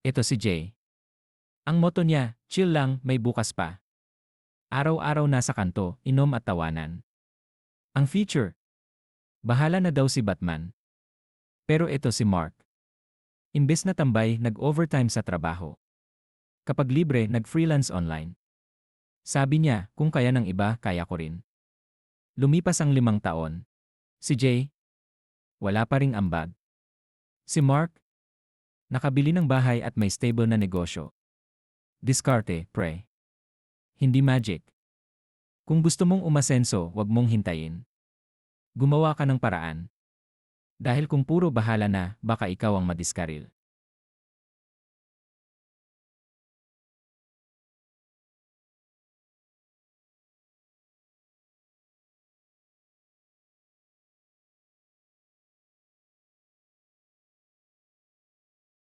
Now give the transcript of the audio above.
Ito si Jay. Ang motto niya, chill lang, may bukas pa. Araw-araw nasa kanto, inom at tawanan. Ang feature, bahala na daw si Batman. Pero ito si Mark. Imbes na tambay, nag-overtime sa trabaho. Kapag libre, nag-freelance online. Sabi niya, kung kaya ng iba, kaya ko rin. Lumipas ang 5 taon. Si Jay, wala pa ring ambag. Si Mark, nakabili ng bahay at may stable na negosyo. Diskarte, pre. Hindi magic. Kung gusto mong umasenso, wag mong hintayin. Gumawa ka ng paraan. Dahil kung puro bahala na, baka ikaw ang madiskaril.